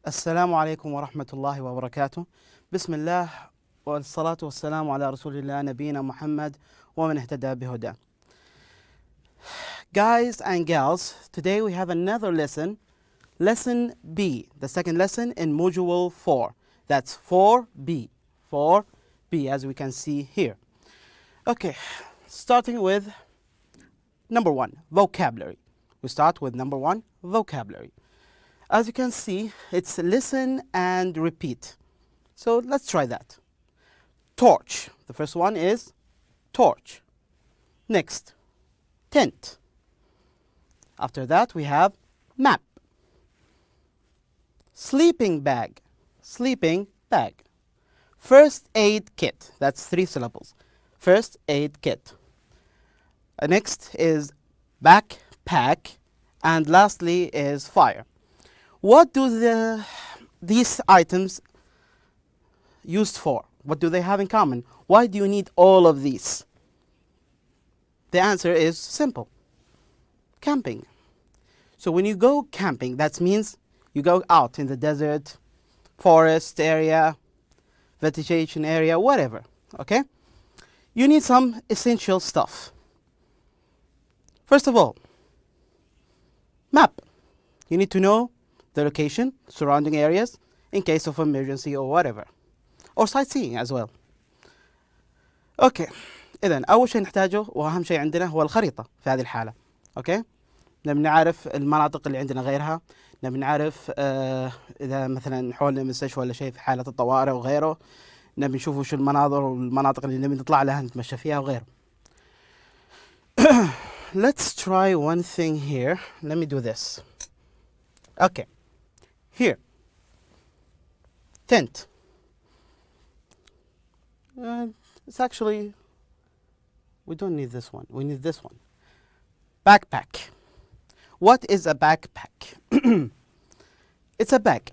السلام عليكم ورحمة الله وبركاته. بسم الله والصلاة والسلام على رسول الله نبينا محمد ومن اهتدى بهداه. Guys and gals, today we have another lesson, lesson B, the second lesson in module 4. That's 4b, 4b as we can see here. Okay, starting with number 1, vocabulary. We start with number 1, vocabulary. As you can see, it's listen and repeat. So let's try that. Torch. The first one is torch. Next, tent. After that, we have map. Sleeping bag. Sleeping bag. First aid kit. That's 3 syllables. First aid kit. Next is backpack. And lastly is fire. What do these items used for? What do they have in common? Why do you need all of these? The answer is simple. Camping. So when you go camping, that means you go out in the desert, forest area, vegetation area, whatever, okay? You need some essential stuff. First of all, map. You need to know the location, surrounding areas, in case of emergency or whatever. Or sightseeing as well. اوكي، إذن أول شيء نحتاجه وأهم شيء عندنا هو الخريطة في هذه الحالة. اوكي؟ نبي نعرف المناطق اللي عندنا غيرها، نبي نعرف إذا مثلا حولنا مستشفى ولا شيء في حالة الطوارئ وغيره، نبي نشوف وش المناظر والمناطق اللي نبي نطلع لها نتمشى فيها وغيره. Let's try one thing here. Let me do this. Okay. Here, tent. It's actually, we don't need this one. We need this one. Backpack. What is a backpack? It's a bag.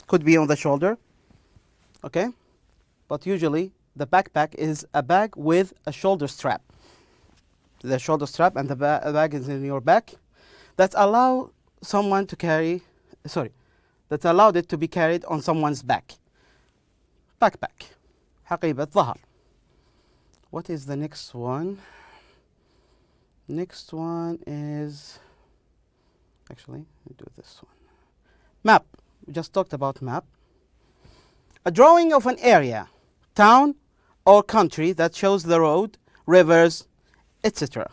Could be on the shoulder. Okay? But usually the backpack is a bag with a shoulder strap. The shoulder strap and the bag is in your back. That allow someone to carry, that allowed it to be carried on someone's back. Backpack. حقيبة ظهر. What is the next one? Next one is, actually, we do this one. Map. We just talked about map. A drawing of an area, town or country that shows the road, rivers, etc.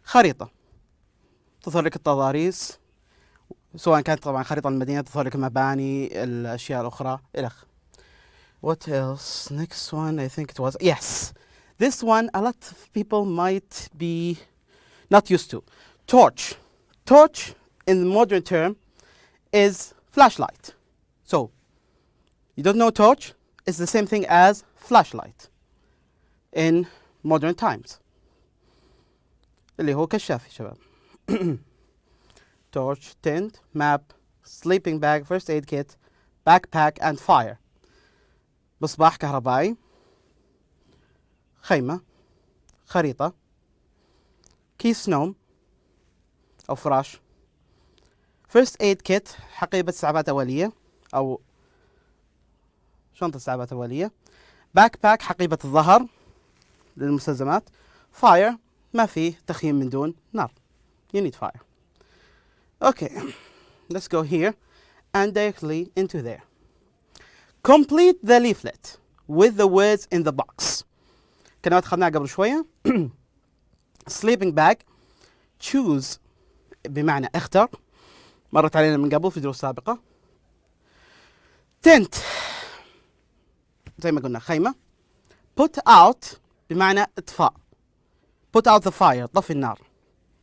خريطة. تظهر لك التضاريس. سواء كانت طبعا خريطة المدينة، تظهر لك المباني، الأشياء الأخرى إلخ. What else? Next one, I think it was, yes. This one, a lot of people might be not used to. Torch. Torch, in the modern term, is flashlight. So, you don't know torch? It's the same thing as flashlight in modern times. اللي هو كشاف يا شباب. Torch, tent, map, sleeping bag, first aid kit, backpack and fire. مصباح كهربائي. خيمة. خريطة. كيس نوم أو فراش. first aid kit حقيبة إسعافات أولية أو شنطة إسعافات أولية. backpack حقيبة الظهر للمستلزمات. fire ما فيه تخييم من دون نار. You need fire. Okay, let's go here and directly into there. Complete the leaflet with the words in the box. كلمات أخذناها قبل شوية. Sleeping bag. Choose بمعنى اختر. مرت علينا من قبل في دروس سابقة. Tent. زي ما قلنا خيمة. Put out بمعنى اطفاء. Put out the fire. طفي النار.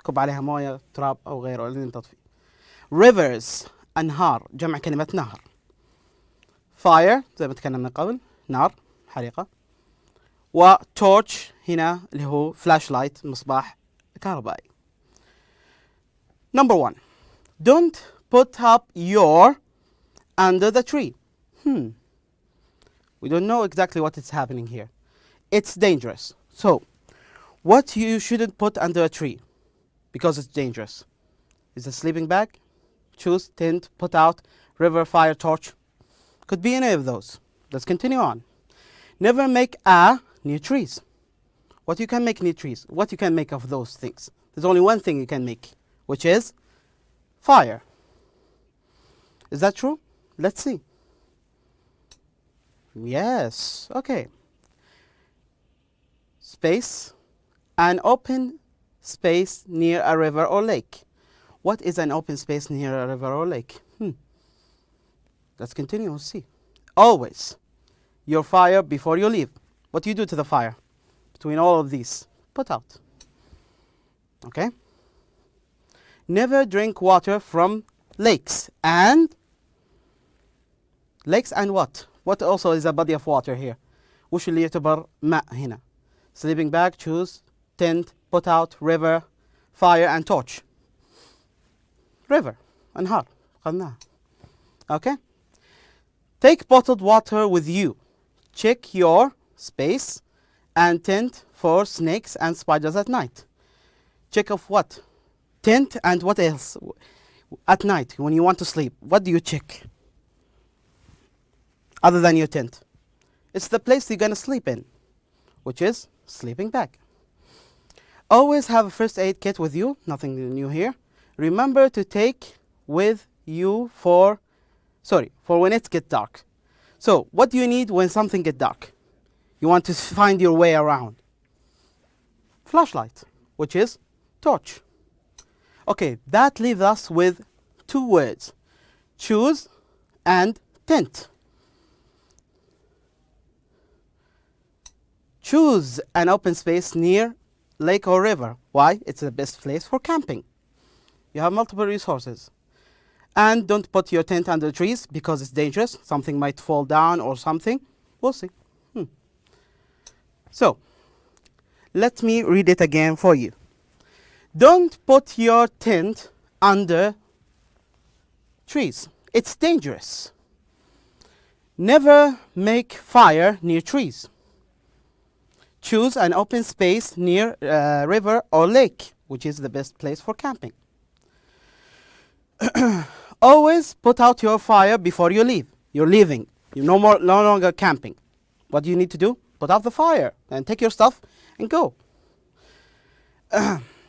كب عليها موية تراب أو غيره لين تطفي. Rivers. أنهار. جمع كلمة نهر. Fire زي ما تكلمنا من قبل نار حريقة. و torch هنا اللي هو flashlight مصباح كهربائي. Number 1. Don't put up your under the tree. We don't know exactly what is happening here. It's dangerous. So, what you shouldn't put under a tree because it's dangerous is a sleeping bag. Choose tent, put out, river, fire, torch. Could be any of those. Let's continue on. Never make a near trees. What you can make near trees? What you can make of those things? There's only one thing you can make, which is fire. Is that true? Let's see. Yes. Okay. Space. An open space near a river or lake. What is an open space near a river or lake? Let's continue and see. Always your fire before you leave. What do you do to the fire? Between all of these, put out. Okay? Never drink water from lakes and what? What also is a body of water here? وش اللي يعتبر ماء هنا? Sleeping bag, choose, tent, put out, river, fire and torch. River, أنهار قلناها. Okay? Take bottled water with you. Check your space and tent for snakes and spiders at night. Check of what? Tent and what else? At night, when you want to sleep, what do you check? Other than your tent. It's the place you're going to sleep in, which is sleeping bag. Always have a first aid kit with you. Nothing new here. Remember to take with you for when it gets dark. So, what do you need when something gets dark? You want to find your way around. Flashlight, which is torch. Okay, that leaves us with two words. Choose and tent. Choose an open space near lake or river. Why? It's the best place for camping. You have multiple resources. And don't put your tent under trees because it's dangerous. Something might fall down or something. We'll see. So, let me read it again for you. Don't put your tent under trees. It's dangerous. Never make fire near trees. Choose an open space near a river or lake, which is the best place for camping. Always put out your fire before you leave. You're leaving. You're no longer camping. What do you need to do? Put out the fire and take your stuff and go.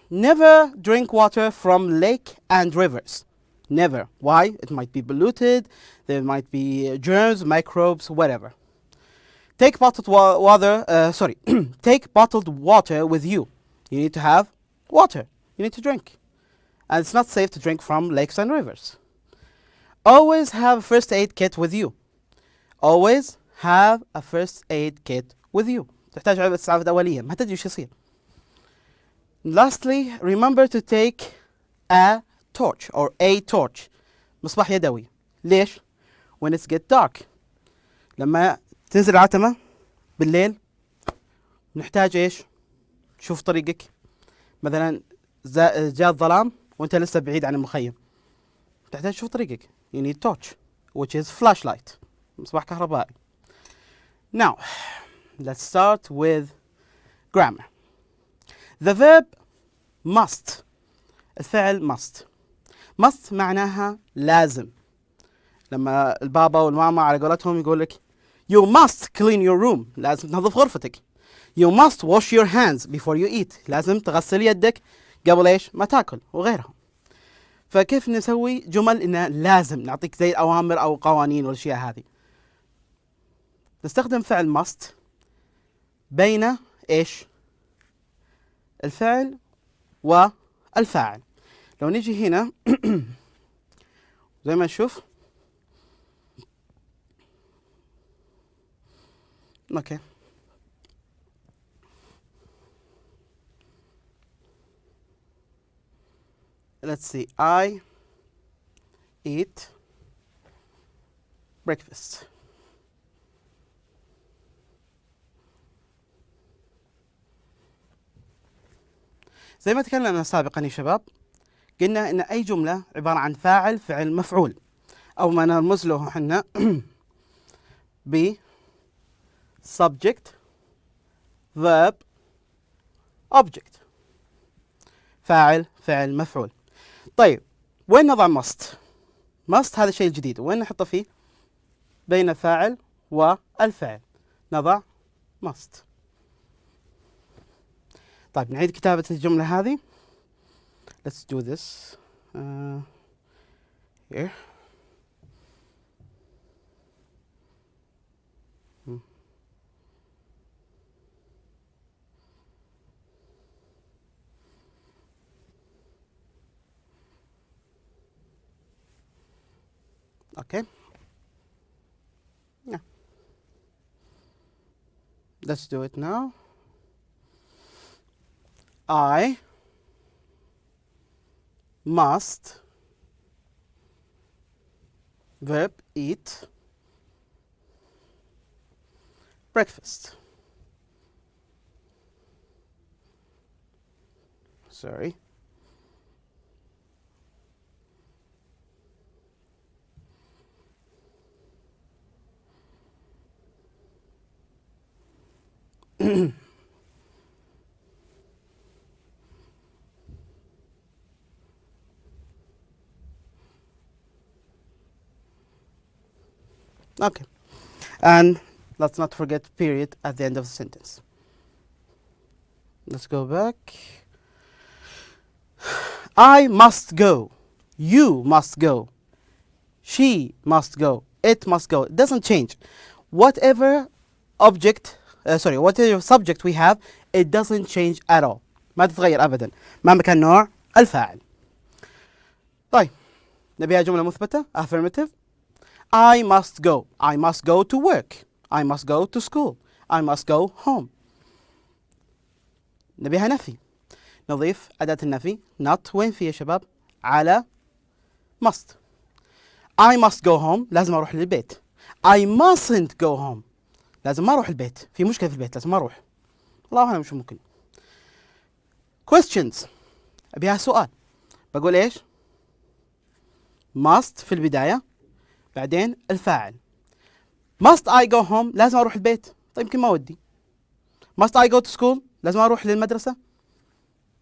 Never drink water from lake and rivers. Never. Why? It might be polluted. There might be germs, microbes, whatever. Take bottled water. Take bottled water with you. You need to have water. You need to drink. And it's not safe to drink from lakes and rivers. Always have a first aid kit with you. Always have a first aid kit with you. تحتاج علبة إسعاف أولية. ما تدري شو يصير. Lastly, remember to take a torch or a torch. مصباح يدوي. ليش? When it gets dark. لما تنزل عتمة بالليل نحتاج ايش؟ شوف طريقك. مثلا جاء الظلام وانت لسه بعيد عن المخيم. تحتاج تشوف طريقك. You need torch, which is flashlight. مصباح كهربائي. Now, let's start with grammar. The verb must. الفعل must. must معناها لازم. لما البابا والماما على قولتهم يقول لك you must clean your room. لازم تنظف غرفتك. You must wash your hands before you eat. لازم تغسل يدك قبل ايش؟ ما تاكل وغيرها. فكيف نسوي جمل إنها لازم نعطيك زي الأوامر أو قوانين والأشياء هذه. نستخدم فعل must بين ايش؟ الفعل والفاعل. لو نيجي هنا زي ما نشوف. Okay. Let's see. I eat breakfast. زي ما تكلمنا سابقا يا شباب، قلنا ان اي جملة عبارة عن فاعل فعل مفعول، او ما نرمز له احنا ب subject verb object. فاعل فعل مفعول. طيب وين نضع must؟ must هذا الشيء الجديد، وين نحطه فيه؟ بين الفاعل والفعل، نضع must. طيب نعيد كتابة الجملة هذه. Let's do this here. Okay. Yeah. Let's do it now. I must verb eat breakfast. Sorry. Okay, and let's not forget period at the end of the sentence. Let's go back. I must go. You must go. She must go. It must go. It doesn't change. Whatever object, whatever subject we have, it doesn't change at all. ما تتغير أبدا مهما كان نوع الفاعل. طيب نبيها جملة مثبتة affirmative. I must go. I must go to work. I must go to school. I must go home. نبيها نفي. نضيف أداة النفي not وين في يا شباب؟ على must. I must go home لازم أروح للبيت. I mustn't go home لازم ما أروح البيت، في مشكلة في البيت لازم ما أروح. الله أعلم شو ممكن. questions أبيها سؤال. بقول إيش؟ must في البداية، بعدين الفاعل. must I go home لازم أروح البيت، طيب يمكن ما ودي. must I go to school لازم أروح للمدرسة،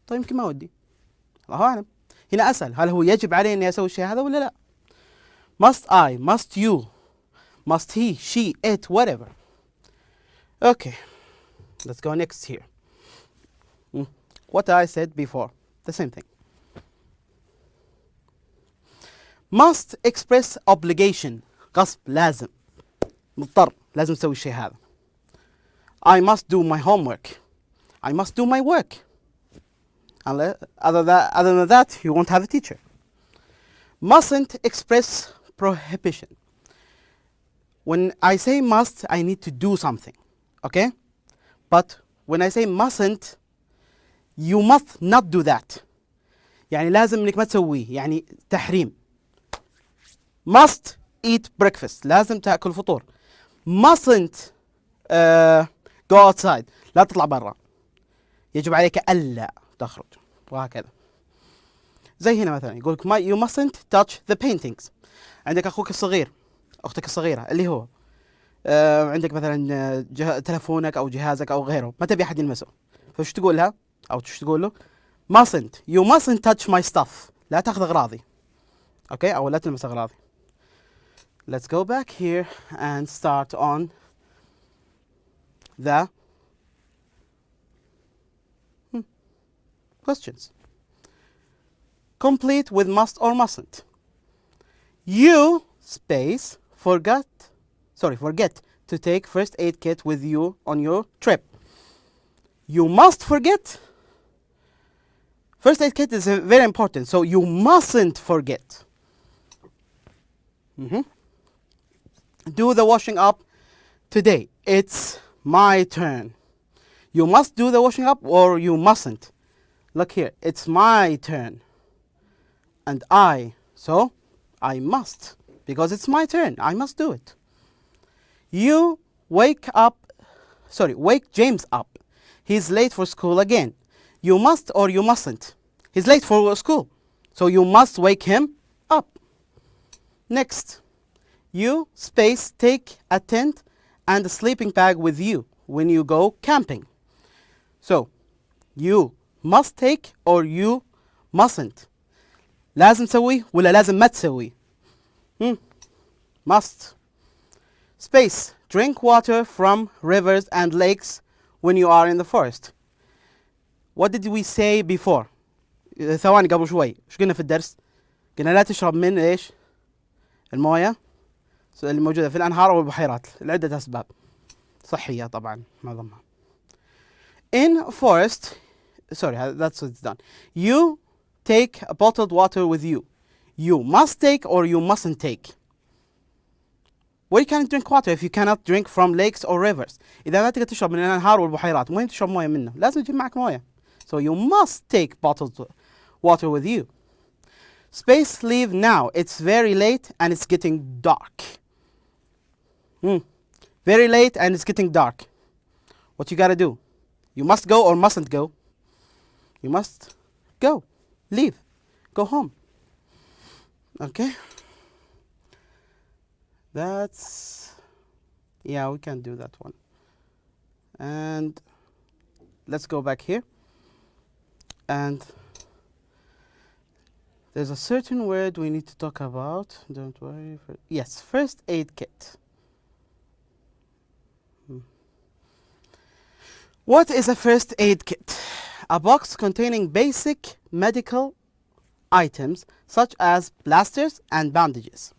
طيب يمكن ما ودي. الله أعلم. هنا أسأل هل هو يجب علي إني أسوي الشيء هذا ولا لا؟ must I, must you, must he, she, it, whatever. Okay, let's go next here. What I said before, the same thing. must express obligation غصب لازم مضطر لازم أسوي الشيء هذا. I must do my homework. I must do my work. Other than that, you won't have a teacher. Mustn't express prohibition. When I say must, I need to do something, okay? But when I say mustn't, you must not do that. يعني لازم إنك ما تسويه، يعني تحريم. Must eat breakfast. لازم تأكل فطور. Mustn't go outside. لا تطلع برا. يجب عليك ألا تخرج، وهكذا. زي هنا مثلا يقولك you mustn't touch the paintings. عندك أخوك الصغير، أختك الصغيرة اللي هو عندك مثلا تلفونك أو جهازك أو غيره، ما تبي أحد يلمسه، فش تقول لها أو شو تقول له؟ you mustn't touch my stuff. لا تأخذ أغراضي. أوكي، أو لا تلمس أغراضي. Let's go back here and start on the questions. Complete with must or mustn't. You space forget to take first aid kit with you on your trip. You must forget. First aid kit is very important, so you mustn't forget. Do the washing up today. It's my turn. You must do the washing up or you mustn't. Look here, it's my turn. And so I must, because it's my turn. I must do it. You wake James up. He's late for school again. You must or you mustn't. He's late for school, so you must wake him up. Next, you space take a tent and a sleeping bag with you when you go camping. So, you must take or you mustn't. لازم تسوي ولا لازم ما تسوي؟ Must. Space. Drink water from rivers and lakes when you are in the forest. What did we say before? ثواني قبل شوي ايش قلنا في الدرس؟ قلنا لا تشرب من ايش؟ المويه اللي موجوده في الانهار والبحيرات لعده اسباب صحيه طبعا معظمها. In forest, sorry, that's what it's done. You take a bottled water with you. You must take or you mustn't take. Where you can drink water if you cannot drink from lakes or rivers. إذا ما تقدر تشرب من الأنهار والبحيرات وين تشرب موية منه؟ لازم تجيب معك موية. So you must take bottled water with you. Space, leave now. It's very late and it's getting dark. Very late and it's getting dark. What you gotta do? You must go or mustn't go? You must go. Leave. Go home. Okay? That's... yeah, we can do that one. And let's go back here. And there's a certain word we need to talk about. Don't worry. Yes, first aid kit. What is a first aid kit? A box containing basic medical items such as plasters and bandages.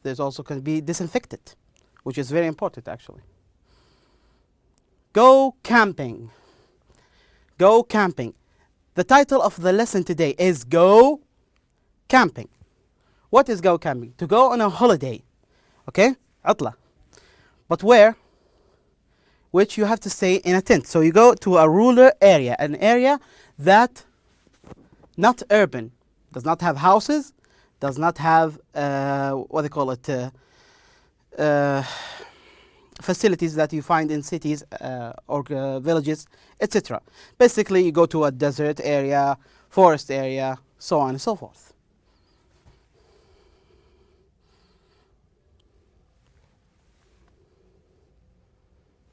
There's also can be disinfectant, which is very important actually. Go camping. Go camping. The title of the lesson today is Go Camping. What is go camping? To go on a holiday. Okay? عطلة. But where? Which you have to stay in a tent. So you go to a rural area, an area that not urban, does not have houses, does not have what they call it, facilities that you find in cities or villages, etc. Basically, you go to a desert area, forest area, so on and so forth.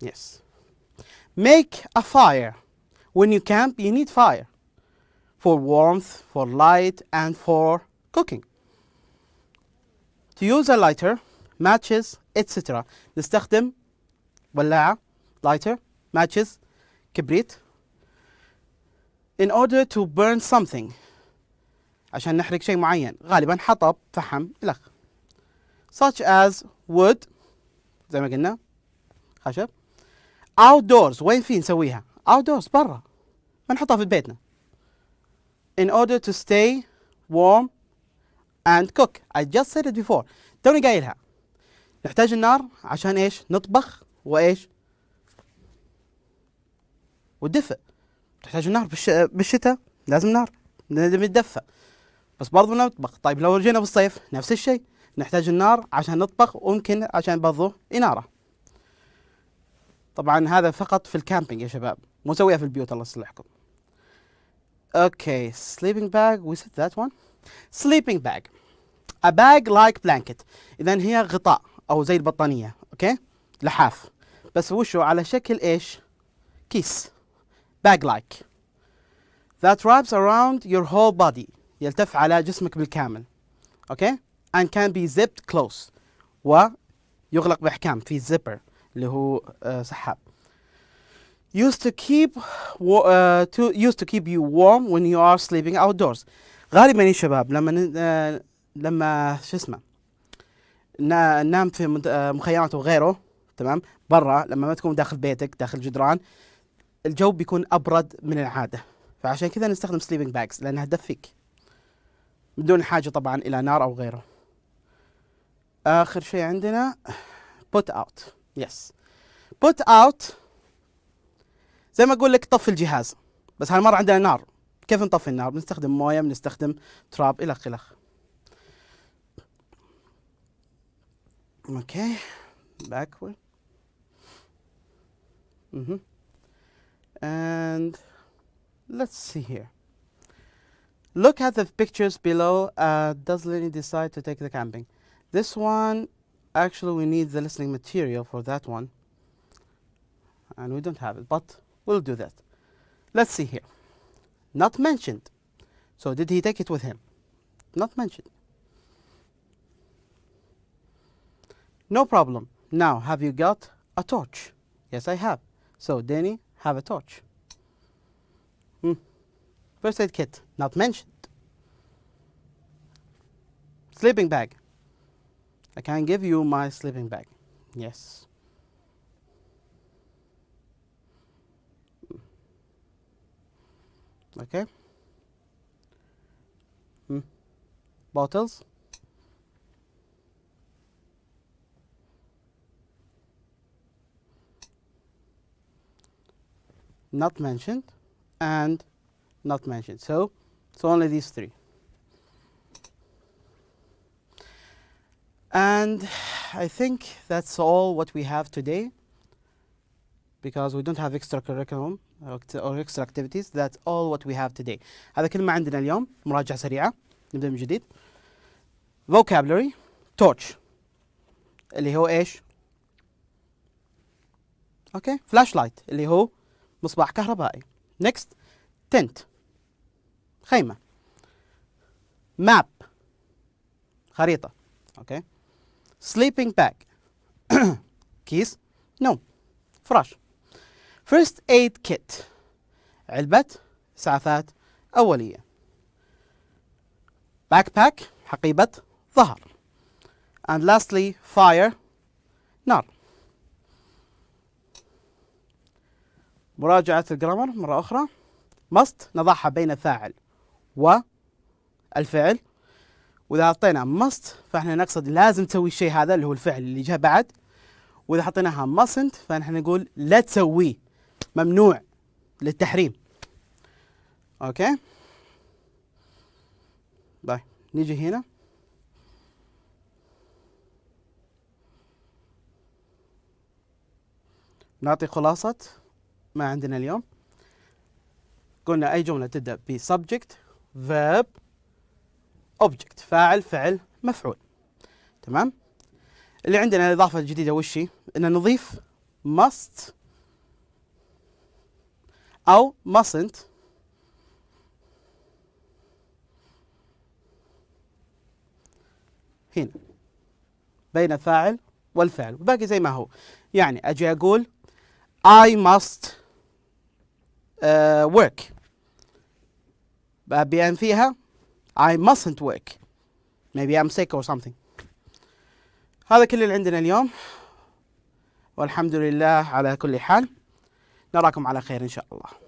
Yes. Make a fire. When you camp, you need fire for warmth, for light, and for cooking. To use a lighter, matches, etc. نستخدم ولاعة, lighter, matches, كبريت. In order to burn something. عشان نحرق شيء معين. غالبا حطب, فحم, إلخ. Such as wood, زي ما قلنا, خشب. Outdoors, وين فين نسويها؟ Outdoors, برا. ما نحطها في بيتنا. In order to stay warm and cook. I just said it before. توني قايلها. نحتاج النار عشان ايش؟ نطبخ وايش؟ والدفء. تحتاج النار بالشتاء لازم نار نتدفى. بس برضو نطبخ. طيب لو رجينا بالصيف نفس الشيء. نحتاج النار عشان نطبخ وممكن عشان برضو إنارة. طبعا هذا فقط في الكامبينج يا شباب. مو نسويها في البيوت الله يصلحكم. Okay, sleeping bag, we said that one. Sleeping bag. A bag like blanket. إذن هي غطاء أو زي البطانية. Okay? لحاف. بس وشو على شكل إيش؟ كيس. Bag like. That wraps around your whole body. يلتف على جسمك بالكامل. Okay? And can be zipped close. ويغلق بإحكام في zipper اللي هو سحاب. Used to keep you warm when you are sleeping outdoors. غالبا يا شباب لما شو اسمه ننام في مخيمات وغيره تمام برا لما ما تكون داخل بيتك داخل جدران الجو بيكون أبرد من العادة فعشان كذا نستخدم sleeping bags لأنها تدفيك بدون حاجة طبعا إلى نار أو غيره. آخر شيء عندنا put out. Yes. put out زي ما أقول لك طفي الجهاز بس هالمرة عندنا نار. كيف نطفي النار؟ بنستخدم موية بنستخدم تراب إلخ إلخ. Okay. Backward. And let's see here. Look at the pictures below. Does Lenny decide to take the camping? This one, actually we need the listening material for that one. And we don't have it, but we'll do that. Let's see here. Not mentioned. So did he take it with him? Not mentioned. No problem. Now, have you got a torch? Yes, I have. So, Danny, have a torch. First aid kit, not mentioned. Sleeping bag. I can give you my sleeping bag. Yes. Okay. Bottles. Not mentioned and not mentioned. So only these three. And I think that's all what we have today, because we don't have extra curriculum or extra activities. That's all what we have today. هذا كل ما عندنا اليوم. مراجعة سريعة. نبدأ من جديد. Vocabulary. Torch. اللي هو إيش؟ Okay. Flashlight. اللي هو مصباح كهربائي. Next. Tent. خيمة. Map. خريطة. Okay. Sleeping bag. كيس. No. فراش. First aid kit. علبة إسعافات أولية. Backpack. حقيبة ظهر. And lastly, fire. نار. مراجعة الجرامر مرة أخرى. must نضعها بين فاعل والفعل. وإذا حطينا must فإحنا نقصد لازم تسوي الشيء هذا اللي هو الفعل اللي جاء بعد. وإذا حطيناها mustn't فإحنا نقول لا تسويه، ممنوع، للتحريم. أوكي. طيب نيجي هنا. نعطي خلاصة ما عندنا اليوم. قلنا أي جملة تبدأ ب subject verb object، فاعل فعل مفعول. تمام. اللي عندنا الإضافة الجديدة وش هي؟ إن نضيف must أو mustn't هنا بين الفاعل والفعل، وباقي زي ما هو. يعني أجي أقول I must work، بأبين فيها I mustn't work. Maybe I'm sick or something. هذا كل اللي عندنا اليوم، والحمد لله على كل حال. نراكم على خير إن شاء الله.